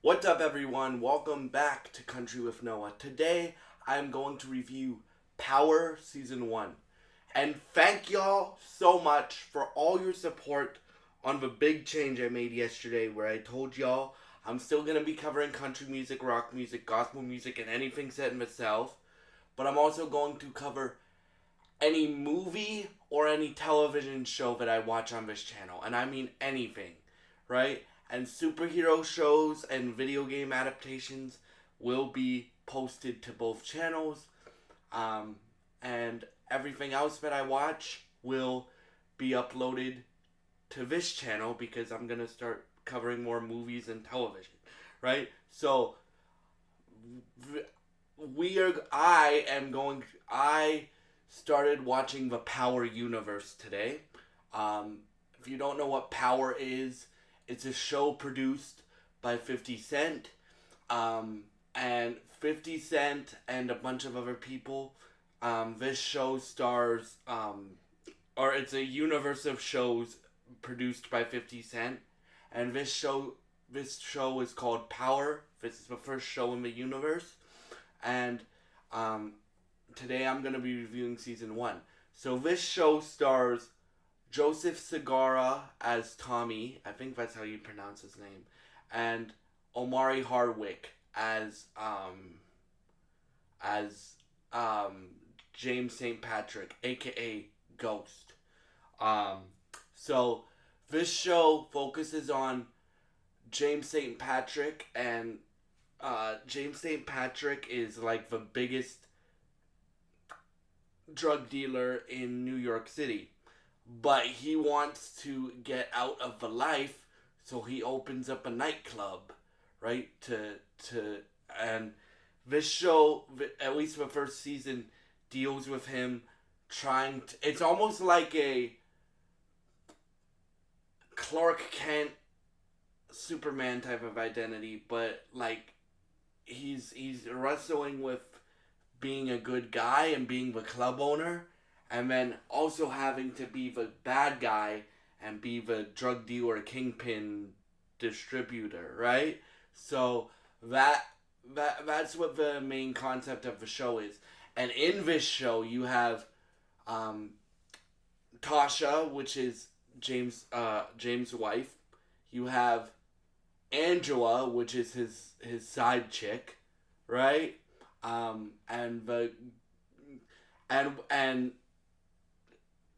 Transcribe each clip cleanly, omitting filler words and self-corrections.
What's up, everyone? Welcome back to Country with Noah. Today, I'm going to review Power Season 1. And thank y'all so much for all your support on the big change I made yesterday where I told y'all I'm still going to be covering country music, rock music, gospel music, and anything set in the South. But I'm also going to cover any movie or any television show that I watch on this channel. And I mean anything, right? And superhero shows and video game adaptations will be posted to both channels. And everything else that I watch will be uploaded to this channel because I'm going to start covering more movies and television, right? So, I started watching the Power universe today. If you don't know what Power is, it's a show produced by 50 Cent. And 50 Cent and a bunch of other people. This show stars, or it's a universe of shows produced by 50 Cent. And this show is called Power. This is the first show in the universe. And today I'm going to be reviewing Season 1. So this show stars Joseph Segarra as Tommy, I think that's how you pronounce his name, and Omari Hardwick as James St. Patrick, aka Ghost. So this show focuses on James St. Patrick, and James St. Patrick is like the biggest drug dealer in New York City. But he wants to get out of the life, so he opens up a nightclub, right? And this show, at least the first season, deals with him trying to. It's almost like a Clark Kent, Superman type of identity, but like he's wrestling with being a good guy and being the club owner. And then also having to be the bad guy and be the drug dealer, kingpin, distributor, right? So that's what the main concept of the show is. And in this show, you have Tasha, which is James' wife. You have Angela, which is his side chick, right? And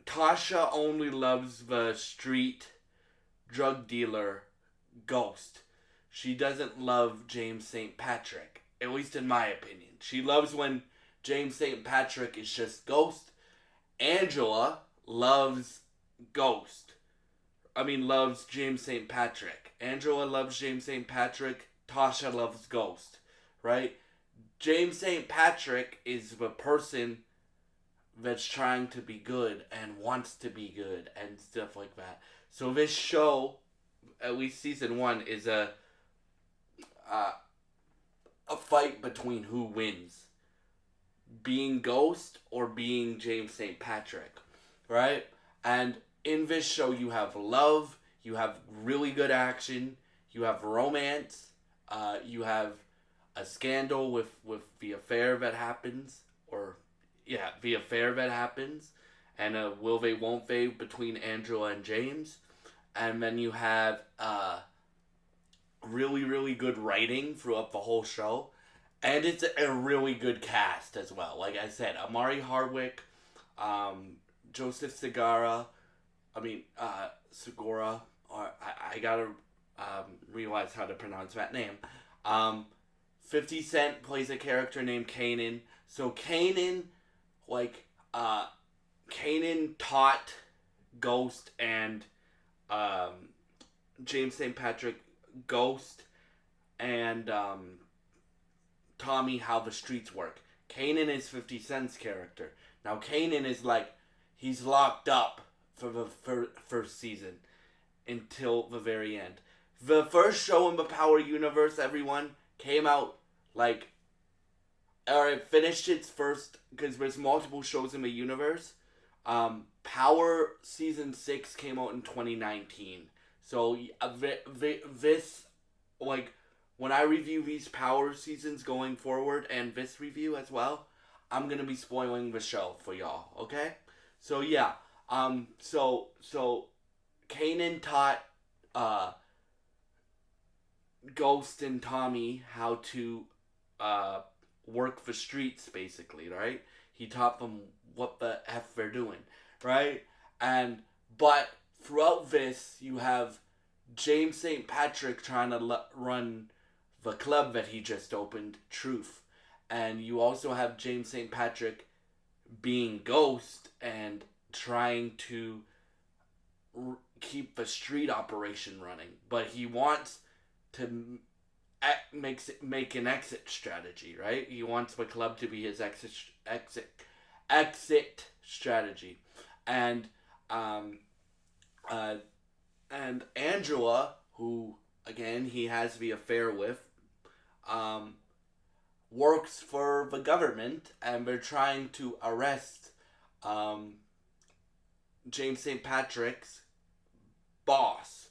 Tasha only loves the street drug dealer Ghost. She doesn't love James St. Patrick, at least in my opinion. She loves when James St. Patrick is just Ghost. Angela loves loves James St. Patrick. Angela loves James St. Patrick. Tasha loves Ghost, right? James St. Patrick is the person that's trying to be good and wants to be good and stuff like that. So this show, at least Season 1, is a fight between who wins. Being Ghost or being James St. Patrick, right? And in this show you have love, you have really good action, you have romance, you have a scandal with the affair that happens, the affair that happens, and will they, won't they between Angela and James. And then you have really, really good writing throughout the whole show. And it's a really good cast as well. Like I said, Omari Hardwick, Joseph Segarra, Segura, or I gotta realize how to pronounce that name. 50 Cent plays a character named Kanan. So Kanan, Kanan taught Ghost and James St. Patrick, Ghost, and Tommy how the streets work. Kanan is 50 Cent's character. Now Kanan is he's locked up for the first season until the very end. The first show in the Power universe, everyone, came out or it finished its first, because there's multiple shows in the universe. Power Season 6 came out in 2019. So this when I review these Power seasons going forward and this review as well, I'm gonna be spoiling the show for y'all. Okay, so yeah, so Kanan taught uh Ghost and Tommy how to uh work the streets, basically, right? He taught them what the f they're doing, right? And but throughout this, you have James St. Patrick trying to run the club that he just opened, Truth. And you also have James St. Patrick being Ghost and trying to keep the street operation running. But he wants to make an exit strategy, right? He wants the club to be his exit strategy. And um, uh, and Angela, who again he has the affair with, um, works for the government, and they're trying to arrest um, James St. Patrick's boss.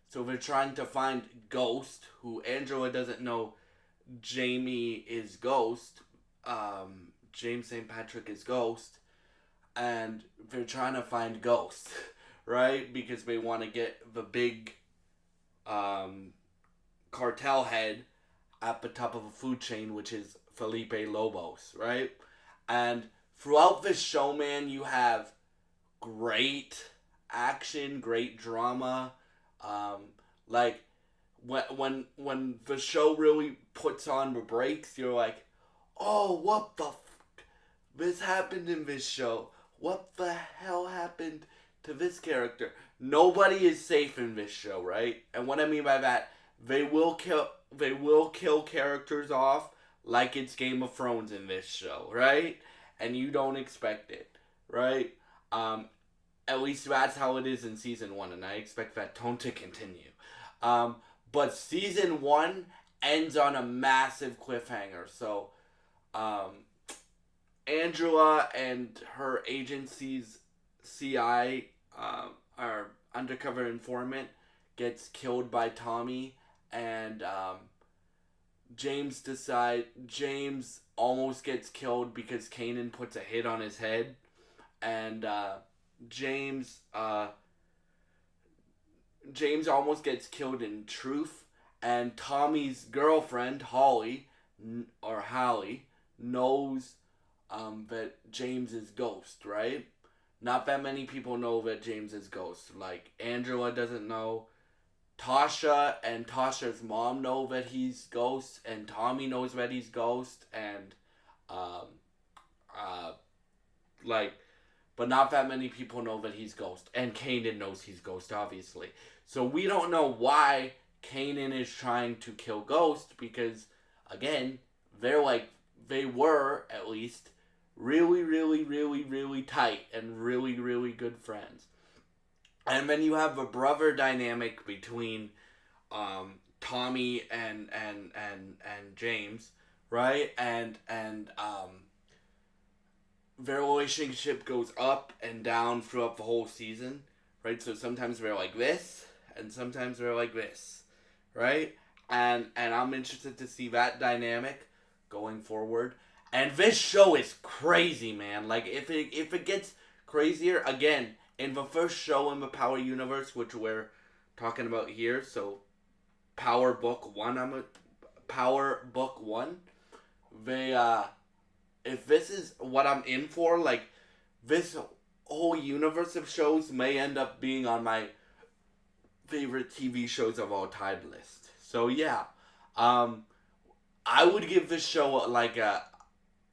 So they're trying to find Ghost, who Angela doesn't know Jamie is Ghost. James St. Patrick is Ghost, and they're trying to find Ghost, right? Because they want to get the big cartel head at the top of a food chain, which is Felipe Lobos, right? And throughout this show, man, you have great action, great drama. Like when the show really puts on the brakes, you're like, oh, what the this happened in this show? What the hell happened to this character? Nobody is safe in this show, right? And what I mean by that, they will kill characters off like it's Game of Thrones in this show, right? And you don't expect it, right? At least that's how it is in season 1, and I expect that tone to continue. But season 1 ends on a massive cliffhanger. So, Angela and her agency's CI, our undercover informant, gets killed by Tommy, and James almost gets killed because Kanan puts a hit on his head, and James almost gets killed in Truth, and Tommy's girlfriend Holly knows that James is Ghost, right? Not that many people know that James is Ghost. Like, Angela doesn't know. Tasha and Tasha's mom know that he's Ghost, and Tommy knows that he's Ghost, and like, but not that many people know that he's Ghost. And Kanan knows he's Ghost, obviously. So we don't know why Kanan is trying to kill Ghost, because, again, they were, at least, really, really, really, really tight and really, really good friends. And then you have a brother dynamic between Tommy and James, right? And their relationship goes up and down throughout the whole season, right? So sometimes they're like this, and sometimes they're like this, right? And I'm interested to see that dynamic going forward. And this show is crazy, man. Like, if it gets crazier, again, in the first show in the Power universe, which we're talking about here, so Power Book 1, they if this is what I'm in for, like, this whole universe of shows may end up being on my favorite TV shows of all time list. So yeah, I would give this show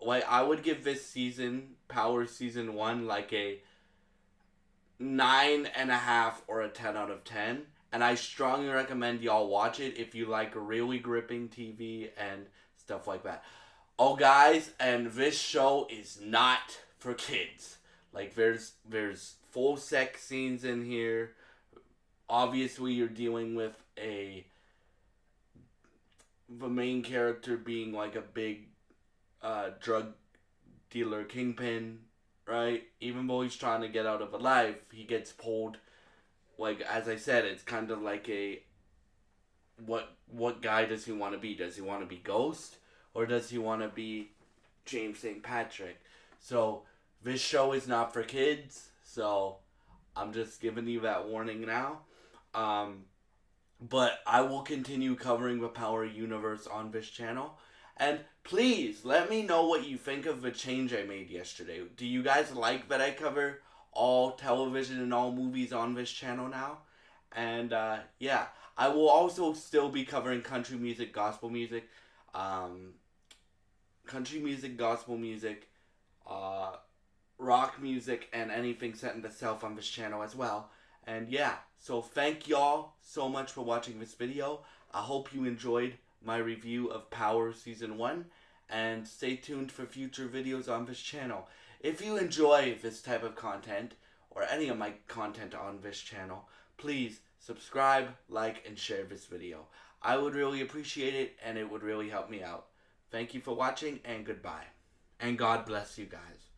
I would give this season, Power season 1, like a 9.5 or a 10 out of 10. And I strongly recommend y'all watch it if you like really gripping TV and stuff like that. Oh, guys, and this show is not for kids. Like, there's full sex scenes in here. Obviously, you're dealing with the main character being like a big drug dealer kingpin, right? Even though he's trying to get out of a life, he gets pulled. Like, as I said, it's kind of like what guy does he want to be? Does he want to be Ghost or does he want to be James St. Patrick? So this show is not for kids. So I'm just giving you that warning now. But I will continue covering the Power universe on this channel. And please let me know what you think of the change I made yesterday. Do you guys like that I cover all television and all movies on this channel now? And yeah, I will also still be covering country music, gospel music, uh, rock music, and anything set in the South on this channel as well. And yeah, so thank y'all so much for watching this video. I hope you enjoyed my review of Power Season 1, and stay tuned for future videos on this channel. If you enjoy this type of content, or any of my content on this channel, please subscribe, like, and share this video. I would really appreciate it, and it would really help me out. Thank you for watching, and goodbye. And God bless you guys.